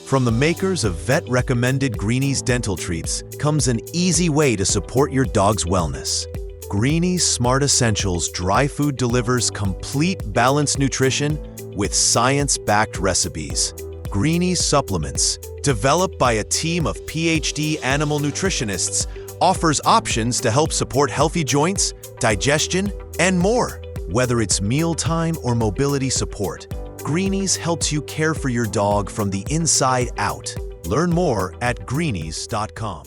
From the makers of vet-recommended Greenies dental treats comes an easy way to support your dog's wellness. Greenies Smart Essentials Dry Food delivers complete balanced nutrition with science-backed recipes. Greenies supplements, developed by a team of PhD animal nutritionists, offers options to help support healthy joints, digestion, and more. Whether it's mealtime or mobility support, Greenies helps you care for your dog from the inside out. Learn more at greenies.com.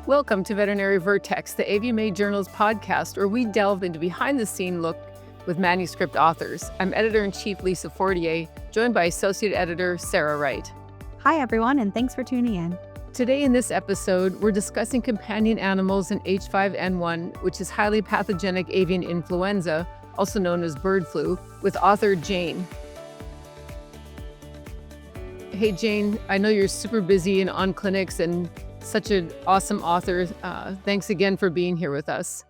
Welcome to Veterinary Vertex, the Avian Journal's podcast, where we delve into behind-the-scene look with manuscript authors. I'm Editor-in-Chief Lisa Fortier, joined by Associate Editor Sarah Wright. Hi, everyone, and thanks for tuning in. Today in this episode, we're discussing companion animals and H5N1, which is highly pathogenic avian influenza, also known as bird flu, with author Jane. Hey, Jane, I know you're super busy and on clinics and such an awesome author. Thanks again for being here with us.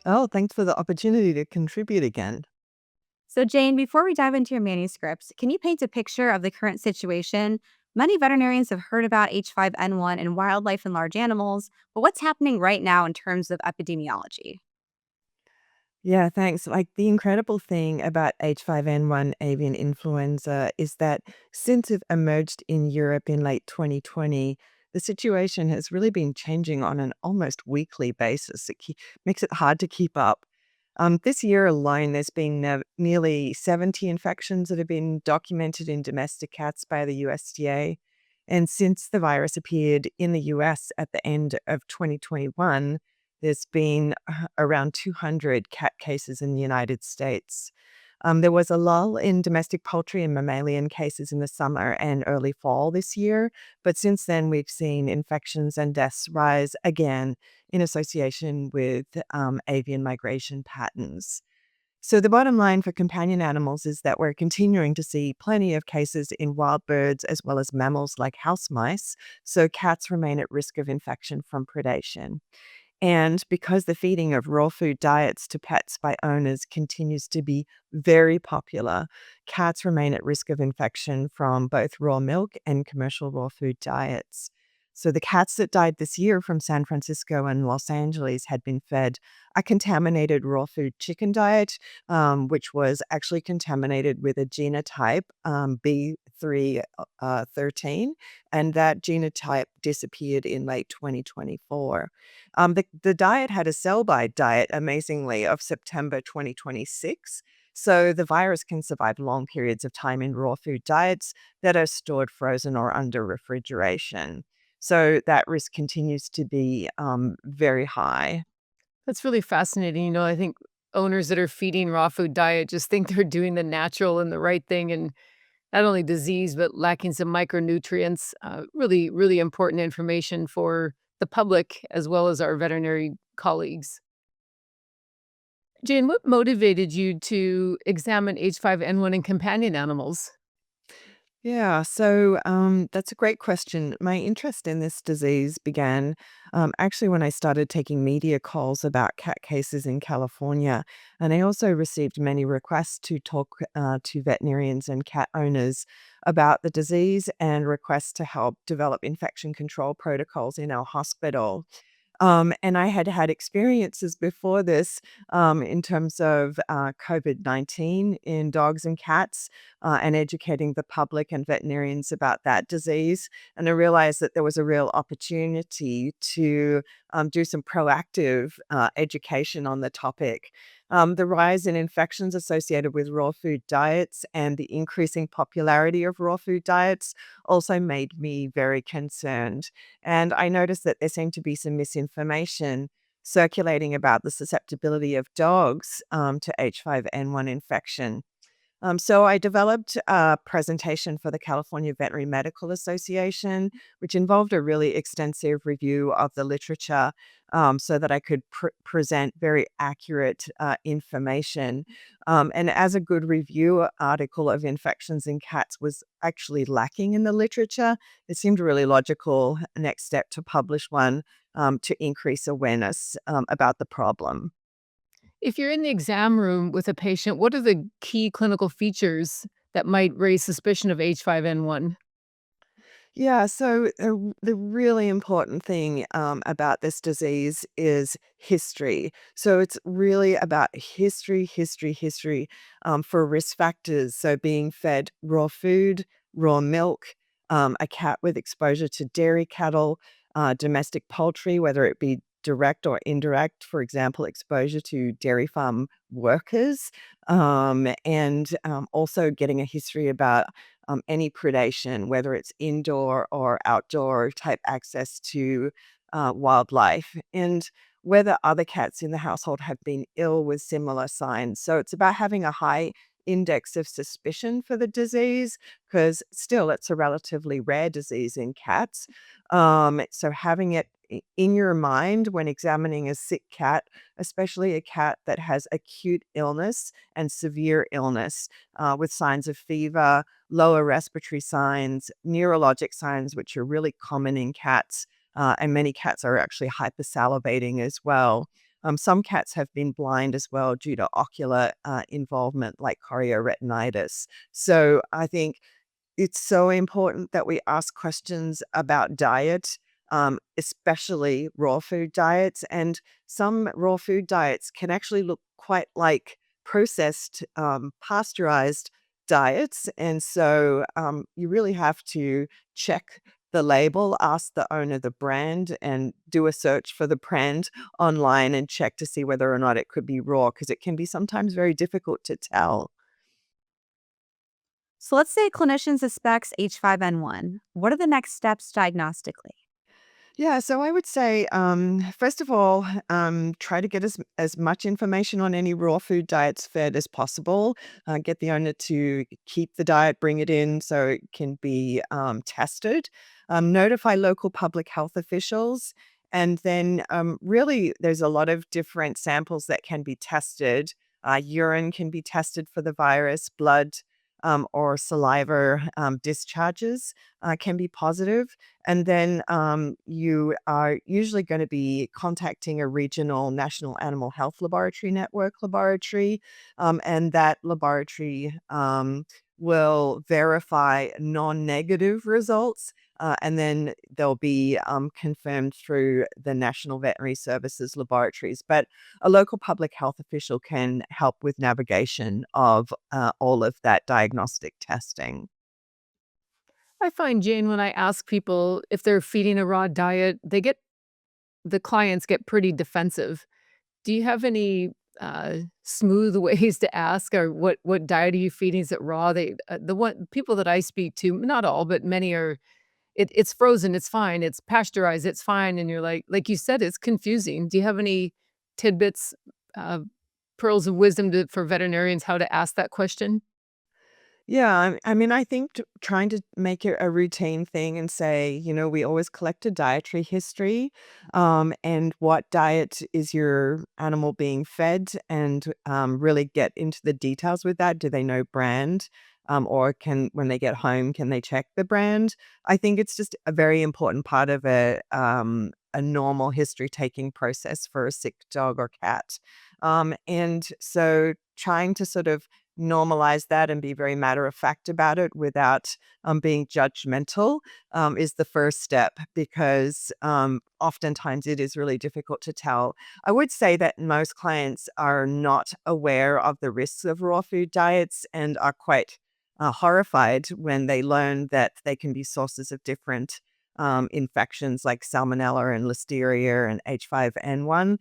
Oh, thanks for the opportunity to contribute again. So, Jane, before we dive into your manuscripts, can you paint a picture of the current situation? Many veterinarians have heard about H5N1 in wildlife and large animals, but what's happening right now in terms of epidemiology? Yeah, thanks. Like the incredible thing about H5N1 avian influenza is that since it emerged in Europe in late 2020, the situation has really been changing on an almost weekly basis. It makes it hard to keep up. This year alone, there's been nearly 70 infections that have been documented in domestic cats by the USDA. And since the virus appeared in the US at the end of 2021, there's been around 200 cat cases in the United States. There was a lull in domestic poultry and mammalian cases in the summer and early fall this year, but since then we've seen infections and deaths rise again in association with avian migration patterns. So the bottom line for companion animals is that we're continuing to see plenty of cases in wild birds as well as mammals like house mice, so cats remain at risk of infection from predation. And because the feeding of raw food diets to pets by owners continues to be very popular, cats remain at risk of infection from both raw milk and commercial raw food diets. So the cats that died this year from San Francisco and Los Angeles had been fed a contaminated raw food chicken diet, which was actually contaminated with a genotype, B313, and that genotype disappeared in late 2024. The diet had a sell-by diet, amazingly, of September 2026. So the virus can survive long periods of time in raw food diets that are stored frozen or under refrigeration. So that risk continues to be very high. That's really fascinating. I think owners that are feeding raw food diet just think they're doing the natural and the right thing, and not only disease, but lacking some micronutrients. Really, really important information for the public as well as our veterinary colleagues. Jane, what motivated you to examine H5N1 in companion animals? Yeah, so that's a great question. My interest in this disease began actually when I started taking media calls about cat cases in California. And I also received many requests to talk to veterinarians and cat owners about the disease and requests to help develop infection control protocols in our hospital. And I had had experiences before this in terms of COVID-19 in dogs and cats and educating the public and veterinarians about that disease. And I realized that there was a real opportunity to do some proactive education on the topic. The rise in infections associated with raw food diets and the increasing popularity of raw food diets also made me very concerned. And I noticed that there seemed to be some misinformation circulating about the susceptibility of dogs to H5N1 infection. So I developed a presentation for the California Veterinary Medical Association, which involved a really extensive review of the literature so that I could present very accurate information. And as a good review article of infections in cats was actually lacking in the literature, it seemed a really logical next step to publish one to increase awareness about the problem. If you're in the exam room with a patient, what are the key clinical features that might raise suspicion of H5N1? Yeah, so the really important thing about this disease is history. So it's really about history for risk factors. So being fed raw food, raw milk, a cat with exposure to dairy cattle, domestic poultry, whether it be direct or indirect, for example, exposure to dairy farm workers, and also getting a history about any predation, whether it's indoor or outdoor type access to wildlife, and whether other cats in the household have been ill with similar signs. So it's about having a high index of suspicion for the disease because still it's a relatively rare disease in cats. So having it in your mind when examining a sick cat, especially a cat that has acute illness and severe illness with signs of fever, lower respiratory signs, neurologic signs, which are really common in cats. And many cats are actually hypersalivating as well. Some cats have been blind as well due to ocular involvement, like chorioretinitis. So I think it's so important that we ask questions about diet, especially raw food diets. And some raw food diets can actually look quite like processed, pasteurized diets. And so you really have to check the label, ask the owner the brand, and do a search for the brand online and check to see whether or not it could be raw, because it can be sometimes very difficult to tell. So let's say a clinician suspects H5N1. What are the next steps diagnostically? Yeah, so I would say, first of all, try to get as much information on any raw food diets fed as possible. Get the owner to keep the diet, bring it in so it can be tested. Notify local public health officials. And then, really, there's a lot of different samples that can be tested. Urine can be tested for the virus, blood or saliva discharges can be positive. And then you are usually going to be contacting a regional national animal health laboratory network laboratory, and that laboratory will verify non-negative results. And then they'll be confirmed through the National Veterinary Services laboratories. But a local public health official can help with navigation of all of that diagnostic testing. I find, Jane, when I ask people if they're feeding a raw diet, the clients get pretty defensive. Do you have any smooth ways to ask, or what diet are you feeding? Is it raw? The one people that I speak to, not all, but many are. It's frozen. It's fine. It's pasteurized. It's fine. And you're like you said, it's confusing. Do you have any tidbits, uh, pearls of wisdom for veterinarians how to ask that question? Yeah, I mean, I think trying to make it a routine thing and say, we always collect a dietary history, and what diet is your animal being fed, and really get into the details with that. Do they know brand? Or when they get home, can they check the brand? I think it's just a very important part of a normal history taking process for a sick dog or cat. And so trying to sort of normalize that and be very matter of fact about it without being judgmental is the first step, because oftentimes it is really difficult to tell. I would say that most clients are not aware of the risks of raw food diets and are quite horrified when they learn that they can be sources of different infections like salmonella and listeria and H5N1.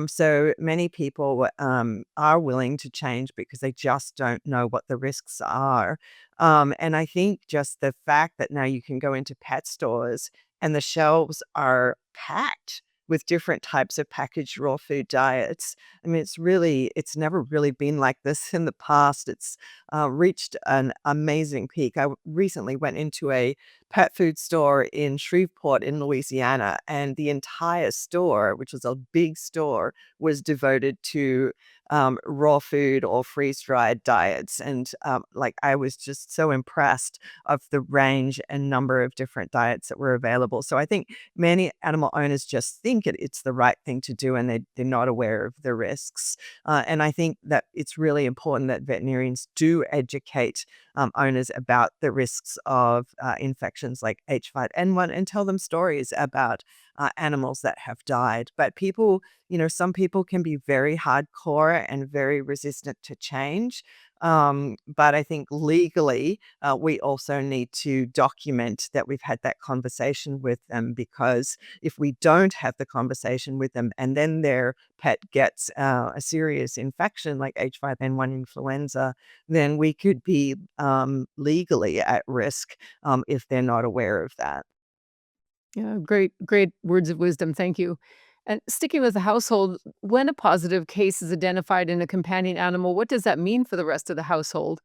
So many people are willing to change because they just don't know what the risks are. And I think just the fact that now you can go into pet stores and the shelves are packed with different types of packaged raw food diets. I mean, it's never really been like this in the past. It's reached an amazing peak. I recently went into a pet food store in Shreveport in Louisiana, and the entire store, which was a big store, was devoted to raw food or freeze-dried diets. And like I was just so impressed of the range and number of different diets that were available. So I think many animal owners just think it's the right thing to do, and they're not aware of the risks. And I think that it's really important that veterinarians do educate owners about the risks of infections like H5N1 and tell them stories about animals that have died. But people, some people can be very hardcore and very resistant to change. But I think legally, we also need to document that we've had that conversation with them, because if we don't have the conversation with them and then their pet gets a serious infection like H5N1 influenza, then we could be legally at risk if they're not aware of that. Yeah, great words of wisdom. Thank you. And sticking with the household, when a positive case is identified in a companion animal, what does that mean for the rest of the household?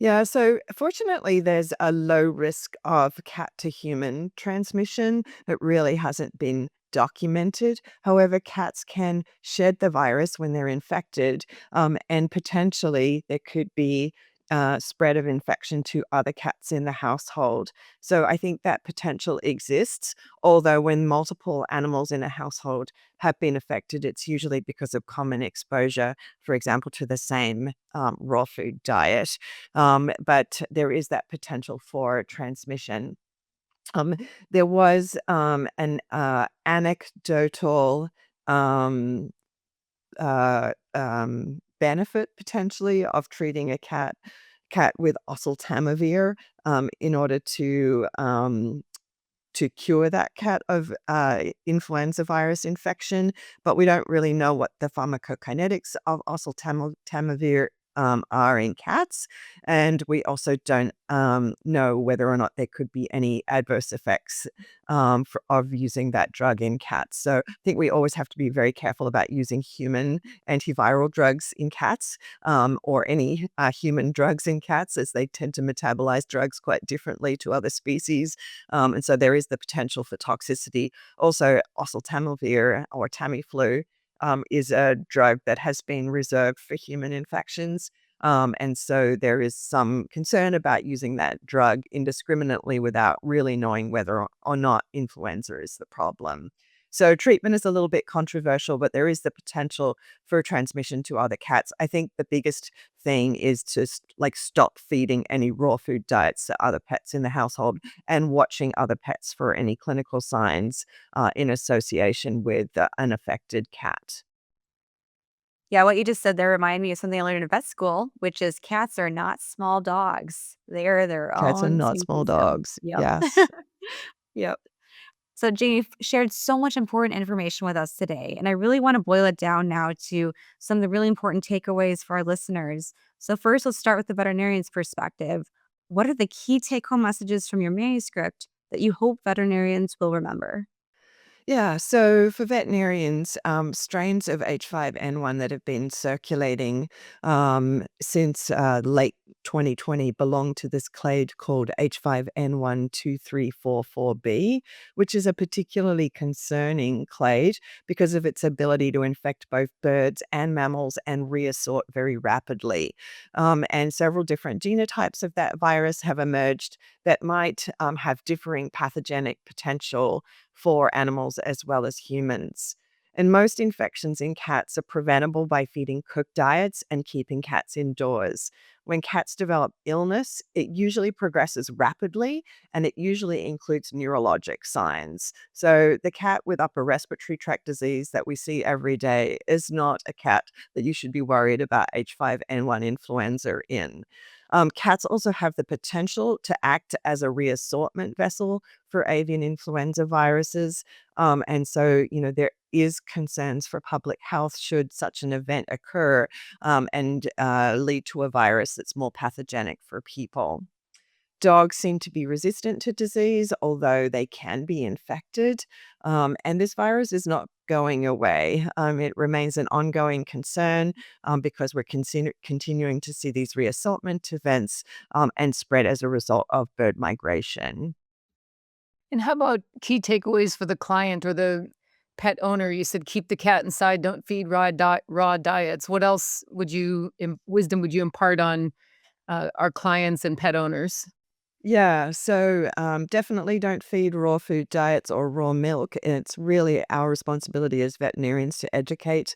Yeah, so fortunately, there's a low risk of cat to human transmission that really hasn't been documented. However, cats can shed the virus when they're infected, and potentially there could be spread of infection to other cats in the household. So I think that potential exists, although when multiple animals in a household have been affected, it's usually because of common exposure, for example, to the same raw food diet. But there is that potential for transmission. Um, there was an anecdotal um, benefit potentially of treating a cat with oseltamivir in order to cure that cat of influenza virus infection, but we don't really know what the pharmacokinetics of oseltamivir are in cats, and we also don't know whether or not there could be any adverse effects of using that drug in cats. So I think we always have to be very careful about using human antiviral drugs in cats, or any human drugs in cats, as they tend to metabolize drugs quite differently to other species. And so there is the potential for toxicity. Also, oseltamivir or Tamiflu is a drug that has been reserved for human infections. And so there is some concern about using that drug indiscriminately without really knowing whether or not influenza is the problem. So treatment is a little bit controversial, but there is the potential for transmission to other cats. I think the biggest thing is to stop feeding any raw food diets to other pets in the household, and watching other pets for any clinical signs in association with an affected cat. Yeah, what you just said there reminded me of something I learned in vet school, which is cats are not small dogs. They are their Cats are own not small species. So, dogs. yep. Yes. Yep. So, Jane, you've shared so much important information with us today, and I really want to boil it down now to some of the really important takeaways for our listeners. So, first, let's start with the veterinarian's perspective. What are the key take home messages from your manuscript that you hope veterinarians will remember? Yeah, so for veterinarians, strains of H5N1 that have been circulating since late 2020 belong to this clade called H5N1 2344B, which is a particularly concerning clade because of its ability to infect both birds and mammals and reassort very rapidly. And several different genotypes of that virus have emerged that might have differing pathogenic potential for animals as well as humans. And most infections in cats are preventable by feeding cooked diets and keeping cats indoors. When cats develop illness, it usually progresses rapidly, and it usually includes neurologic signs. So the cat with upper respiratory tract disease that we see every day is not a cat that you should be worried about H5N1 influenza in. Cats also have the potential to act as a reassortment vessel for avian influenza viruses. And so, there is concerns for public health should such an event occur, and lead to a virus that's more pathogenic for people. Dogs seem to be resistant to disease, although they can be infected. And this virus is not going away. It remains an ongoing concern because we're continuing to see these reassortment events and spread as a result of bird migration. And how about key takeaways for the client or the pet owner? You said keep the cat inside, don't feed raw diets. What else wisdom would you impart on our clients and pet owners? Yeah, so definitely don't feed raw food diets or raw milk. It's really our responsibility as veterinarians to educate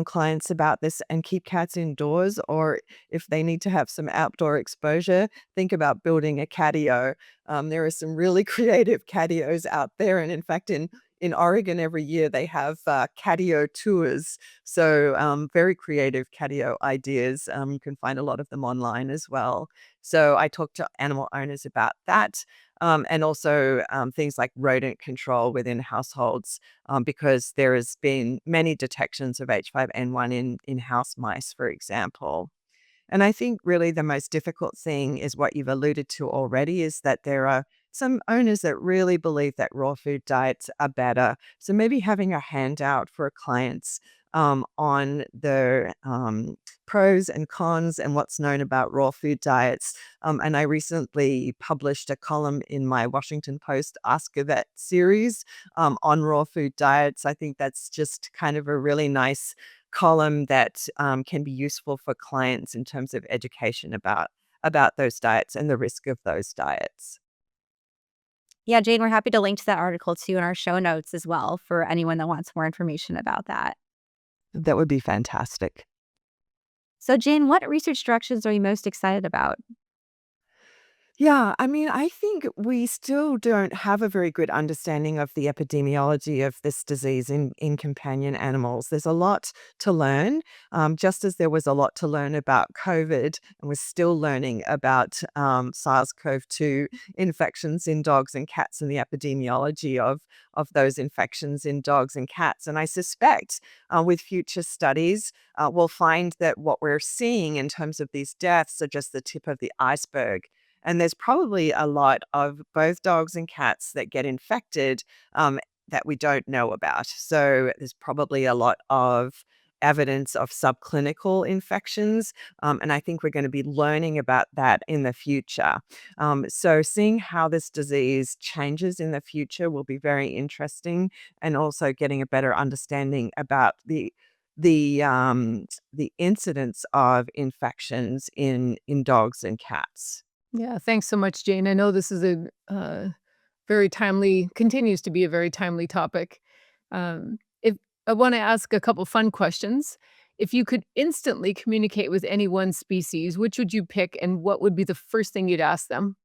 clients about this and keep cats indoors. Or if they need to have some outdoor exposure, think about building a catio. There are some really creative catios out there, and in fact, in Oregon every year they have catio tours. So very creative catio ideas. You can find a lot of them online as well. So I talk to animal owners about that, and also things like rodent control within households, because there has been many detections of H5N1 in house mice, for example. And I think really the most difficult thing is what you've alluded to already, is that there are some owners that really believe that raw food diets are better. So maybe having a handout for clients on the pros and cons and what's known about raw food diets. And I recently published a column in my Washington Post Ask a Vet series on raw food diets. I think that's just kind of a really nice column that can be useful for clients in terms of education about those diets and the risk of those diets. Yeah, Jane, we're happy to link to that article too in our show notes as well for anyone that wants more information about that. That would be fantastic. So, Jane, what research directions are you most excited about? Yeah, I mean, I think we still don't have a very good understanding of the epidemiology of this disease in companion animals. There's a lot to learn, just as there was a lot to learn about COVID, and we're still learning about SARS-CoV-2 infections in dogs and cats and the epidemiology of those infections in dogs and cats. And I suspect with future studies, we'll find that what we're seeing in terms of these deaths are just the tip of the iceberg. And there's probably a lot of both dogs and cats that get infected that we don't know about. So there's probably a lot of evidence of subclinical infections. And I think we're going to be learning about that in the future. So seeing how this disease changes in the future will be very interesting, and also getting a better understanding about the incidence of infections in dogs and cats. Yeah, thanks so much, Jane. I know this is a very timely, continues to be a very timely topic. If I want to ask a couple fun questions. If you could instantly communicate with any one species, which would you pick, and what would be the first thing you'd ask them?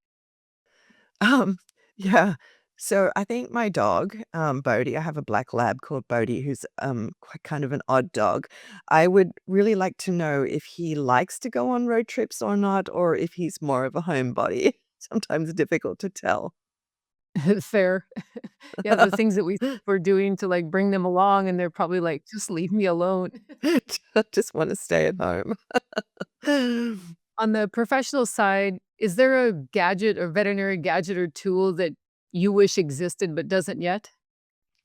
Um, yeah. So I think my dog, Bodhi, I have a black lab called Bodhi, who's quite kind of an odd dog. I would really like to know if he likes to go on road trips or not, or if he's more of a homebody. Sometimes difficult to tell. Fair. Yeah, the things that we're doing to like bring them along, and they're probably like, just leave me alone. Just want to stay at home. On the professional side, is there a gadget or veterinary gadget or tool that you wish existed but doesn't yet?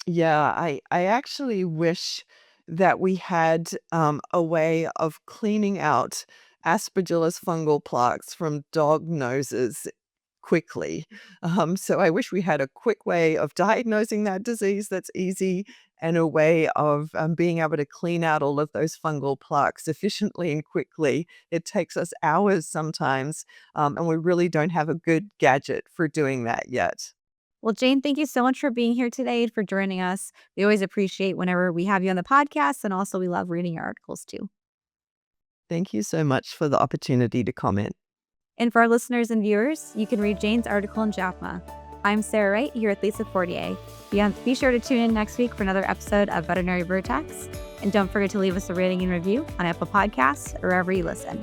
Yeah, I actually wish that we had a way of cleaning out Aspergillus fungal plaques from dog noses quickly. So I wish we had a quick way of diagnosing that disease that's easy, and a way of being able to clean out all of those fungal plaques efficiently and quickly. It takes us hours sometimes, and we really don't have a good gadget for doing that yet. Well, Jane, thank you so much for being here today and for joining us. We always appreciate whenever we have you on the podcast, and also we love reading your articles too. Thank you so much for the opportunity to comment. And for our listeners and viewers, you can read Jane's article in JAPMA. I'm Sarah Wright here with Lisa Fortier. Be sure to tune in next week for another episode of Veterinary Vertex. And don't forget to leave us a rating and review on Apple Podcasts or wherever you listen.